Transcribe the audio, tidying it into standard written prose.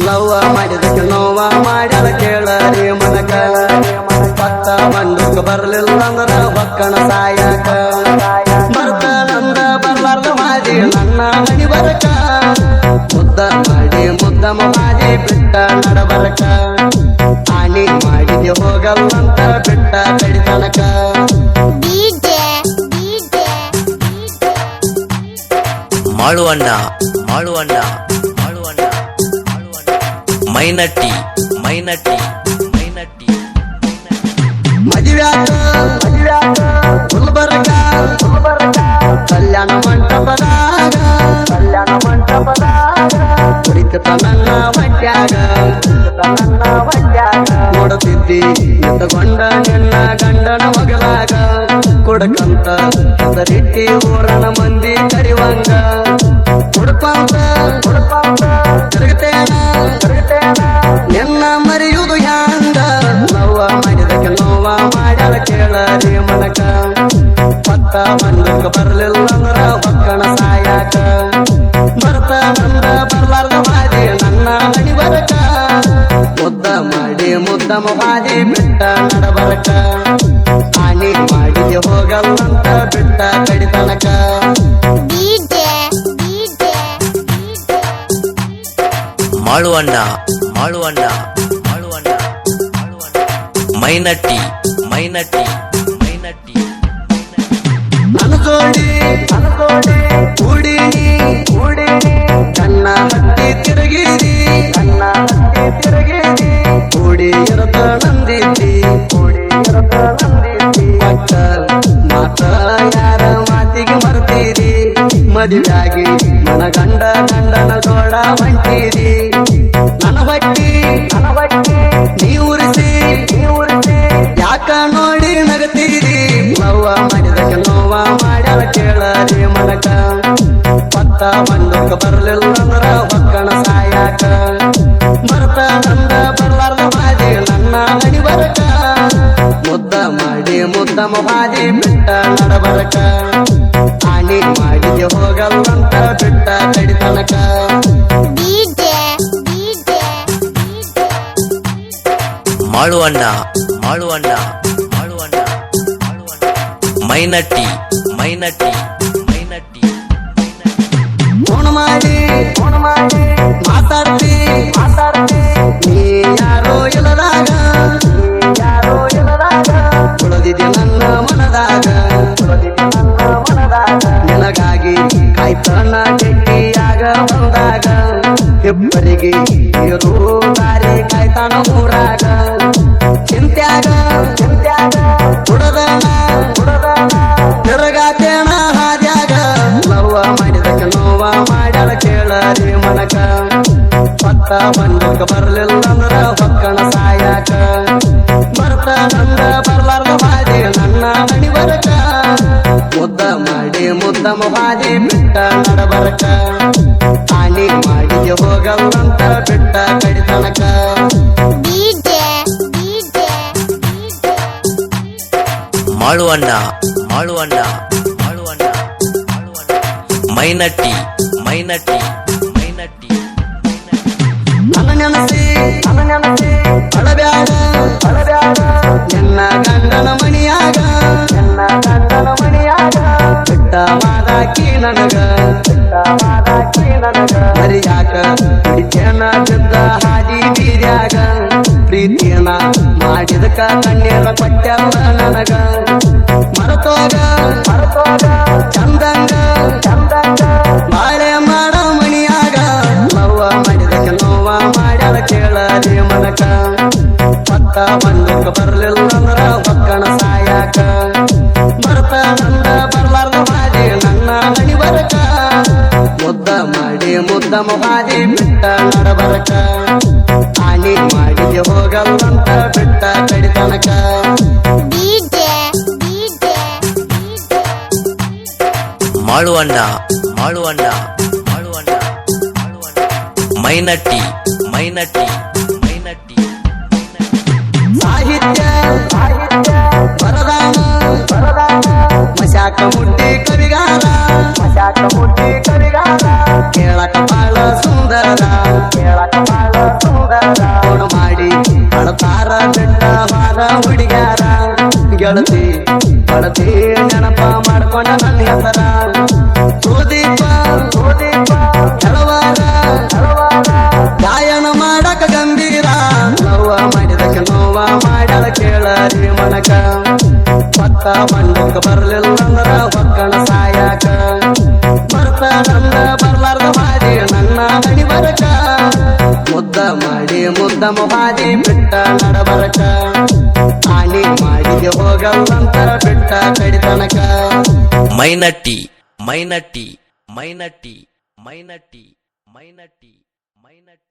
ಲವ್ವ ಮಾಡಿದಕ್ಕೆ ನೋವ ಮಾಡ್ಯಾರ ಕೇಳರಿ ಮನಕ ಪತ್ತ ಬಂದಕ್ಕ ಬರ್ಲಿಲ್ಲ ಅಂದ್ರ ಹೊಕ್ಕಣ ಸಾಯಕ ಬರ್ತಾನಂದ ಬರ್ಲಾರ್ದ ಮಾದಿ ನನ್ನ ಮನಿ ಬರಕ ಮುದ್ದ ಮಾಡಿ ಮುದ್ದ ಮಾಡಿ ಬಿಟ್ಟ ನಡಬರಕ ಹಾನಿ ಮಾಡಿದೆ ಹೋಗಲ್ಲಂತ ಬಿಟ್ಟ ಕಡಿತನಕ ಮಾಳುವಣ್ಣ ಮಾಳುವಣ್ಣ ಮಾಳುವಣ್ಣ ಮೈನಟ್ಟಿ ಮೈನಟ್ಟಿ ಮೈನಟ್ಟಿ ಮದುವ್ಯಾಕ ಗುಲ್ಬರ್ಗ ಕಲ್ಯಾಣ ಮಂಟಪದಾಗ ಕುಡಿತ ನನ್ನ ಹೊಟ್ಯಾಗ ನೋಡುತ್ತಿದ್ದಿ ಎತ್ತಗೊಂಡ ನಿನ್ನ ಗಂಡನ ಮಗಲಾಗ ಕುಡಕಂತ ಸರಿಟ್ಟಿ ಊರನ ಮಂದಿ ಕರಿವಂಗ ಕುಡ್ಕೊಂತ ತಿರುಗತೇನ ನಿನ್ನ ಮರೆಯುವುದು ಹ್ಯಾಂಗ ನೋವ ಮಾಡಿದಕ್ಕೆ ನೋವ ಮಾಡ್ಯಾರ ಕೇಳರಿ ಮನಕ ಪತ್ತ ಬಂದಕ್ಕ ಬರ್ಲಿಲ್ಲ ಅಂದ್ರ ಹೊಕ್ಕಣ ಸಾಯಕ ಬರ್ತಾನಂದ ಬರ್ಲಾರ್ದ ಮಾದಿ ನನ್ನ ಮನಿ ಬರಕ ಮುದ್ದ ಮಾಡಿ ಮುದ್ದ ಮಾಡಿ ಬಿಟ್ಟ ನಡಬರಕ ಹಾನಿ ಮಾಡಿದೆ ಹೋಗಲ್ಲಂತ ಬಿಟ್ಟ ಕಡಿತನಕ ಮಾಳುವಣ್ಣ ಮಾಳುವಣ್ಣ ಮಾಳುವಣ್ಣ ಮೈನಟ್ಟಿ ಮೈನಟ್ಟಿ ಮೈನಟ್ಟಿ ನನ್ನ ಜೋಡಿ ಕೂಡಿನಿ ಕಣ್ಣ ಹತ್ತಿ ತಿರುಗಿದಿ ಕೂಡಿ ಇರತ ನಂದಿದ್ದಿ ಮತ್ತ ಮಾತ ಯಾರ ಮಾತಿಗೆ ಮರ್ತೀರಿ ಮದುವೆಯಾಗಿ ನನ್ನ ಗಂಡನ ಜೋಡ ಹೊಂಟಿರಿ ನನ್ನ ಬಟ್ಟಿ ನೀ ಉರಿಸಿ ಯಾಕ ನೋಡಿ ನಗತೀರಿ ನೋವ ಮಾಡಿದಕ್ಕೆ ನೋವ ಮಾಡ್ಯಾರ ಕೇಳರಿ ಮನಕ ಪತ್ತ ಬಂದಕ್ಕ ಬರ್ಲಿಲ್ಲ ಅಂದ್ರ ಹೊಕ್ಕಣ ಸಾಯಕ ಬರ್ತಾನಂದ ಬರ್ಲಾರ್ದ ಮಾದಿ ನನ್ನ ಮನಿ ಬರಕ ಮುದ್ದ ಮಾಡಿ ಮುದ್ದ ಮಾಡಿ ಬಿಟ್ಟ ನಡಬರಕ ಹಾನಿ ಮಾಡಿದೆ ಹೋಗಲ್ಲಂತ ಬಿಟ್ಟ ಕಡಿತನಕ ಮಾಳುವಣ್ಣ ಮಾಳುವಣ್ಣ ಮಾಳುವಣ್ಣ ಮೈನಟ್ಟಿ ಮೈನಟ್ಟಿ ಮೈನಟ್ಟಿ ಫೋನ್ ಮಾಡಿ ಮಾತಾಡ್ತಿ ನೀ ಯಾರೋ ಇಲ್ಲದಾಗ ಉಳಿದಿದೆ ನನ್ನ ಮನದಾಗ ನಿನಗಾಗಿ ಕಾಯ್ತಣ್ಣ ಗಟ್ಟಿಯಾಗ ಬಂದಾಗ ಇಬ್ಬರಿಗೆ ಇರು ದಾರಿ ಕಾಯ್ತಾನ ಊರಾಗ ಚಿಂತ್ಯಾಗ ಕುಡದಣ ತಿರುಗಾತೇಣ ಹಾದ್ಯಾಗ ನೋವ ಮಾಡಿದಕ್ಕೆ ನೋವ ಮಾಡ್ಯಾರ ಕೇಳರಿ ಮನಕ ಪತ್ತ ಬಂದಕ್ಕ ಬರ್ಲಿಲ್ಲ ಅಂದ್ರ ಹೊಕ್ಕಣ ಸಾಯಕ ಬರ್ತಾನಂದ ಬರ್ಲಾರ್ದ ಮಾದಿ ನನ್ನ ಮನಿ ಬರಕ ಮುದ್ದ ಮಾಡಿ ಮುದ್ದ ಮಾಡಿ ಬಿಟ್ಟ ನಡಬರಕ ಹಾನಿ ಮಾಡಿದೆ ಹೋಗಲ್ಲಂತ ಬಿಟ್ಟ ಕಡಿತನಕ ಮಾಳುವಣ್ಣ ಮಾಳುವಣ್ಣ ಮಾಳುವಣ್ಣ ಮೈನಟ್ಟಿ ಮೈನಟ್ಟಿ ಮೈನಟ್ಟಿ ನನ್ನ ನೆನಸಿ ಅಳಬ್ಯಾಡ ನಿನ್ನ ಗಂಡನ ಮನಿಯಾಗ ಬಿಟ್ಟ ಮಾದಾಕಿ ನನಗ ಮರಿಯಾಕ ಹಿಡಿತೇನ ಬಿದ್ದ ಹಾದಿ ಬೀರ್ಯಾಗ ಪ್ರೀತಿಯನ ಮಾಡಿದಕ ಕಣ್ಣೀರ ಕೊಟ್ಟಲ್ಲ ನನಗ ಮರತೋಗ ಚಂದಂಗ ಬಾಳೆ ಮಾಡ ಮನಿಯಾಗ ನೋವ ಮಾಡಿದಕ್ಕೆ ನೋವ ಮಾಡ್ಯಾರ ಕೇಳರಿ ಮನಕ ಪತ್ತ ಬಂದಕ್ಕ ಬರ್ಲಿಲ್ಲ ಅಂದ್ರ ಹೊಕ್ಕಣ ಸಾಯಕ ಬರ್ತಾನಂದ ಬರ್ಲಾರ್ದ ಮಾದಿ ನನ್ನ ಮನಿ ಬರಕ ಮುದ್ದ ಮಾಡಿ ಮುದ್ದ ಮಾಡಿ ಬಿಟ್ಟ ನಡಬರಕ ಹಾನಿ ಮಾಡಿದೆ ಹೋಗಲ್ಲಂತ ಬಿಟ್ಟ ಕಡಿತನಕ ಮಾಳುವಣ್ಣ ಮಾಳುವಣ್ಣ ಮಾಳುವಣ್ಣ ಮೈನಟ್ಟಿ ಮೈನಟ್ಟಿ ಮೈನಟ್ಟಿ ಸಾಹಿತ್ಯ ವರದಾನ ಮಶಾಕ ಮುಟ್ಟಿ ಕವಿಗಾರ ಕೇಳಕ ಬಾಳ ಸುಂದರ ಗೆಳತಿ ಪಡತಿ ನೆನಪ ಮಾಡ್ಕೊಂಡ ನನ್ನ ಹೆಸರ ಸುದೀಪ ಕೆಲವಾರ ಗಾಯನ ಮಾಡಕ ಗಂಭೀರ ನೋವ ಮಾಡಿದಕ್ಕೆ ನೋವ ಮಾಡ್ಯಾಳ ಕೇಳರಿ ಮನಕ ಪತ್ತ ಮಂಡಕ ಬರ್ಲಿಲ್ಲ ಅಂದ್ರ ಒಕ್ಕಣ ಸಾಯಾಕ ಬರ್ತಾನಂದ ಬರ್ಲಾರ್ದ ಮಾಡಿ ನನ್ನ ಹಣಿ ಬರಕ ಮುದ್ದ ಮೊಹಾದಿ ಬಿಟ್ಟ ನಡಬರಕ ಹಾನಿ ಮಾಡಿಗೆ ಹೋಗಲ್ಲಂತರ ಬಿಟ್ಟ ಕಡಿತನಕ ಮೈನಟ್ಟಿ ಮೈನಟ್ಟಿ ಮೈನಟ್ಟಿ ಮೈನಟ್ಟಿ ಮೈನಟ್ಟಿ ಮೈನಟ್ಟಿ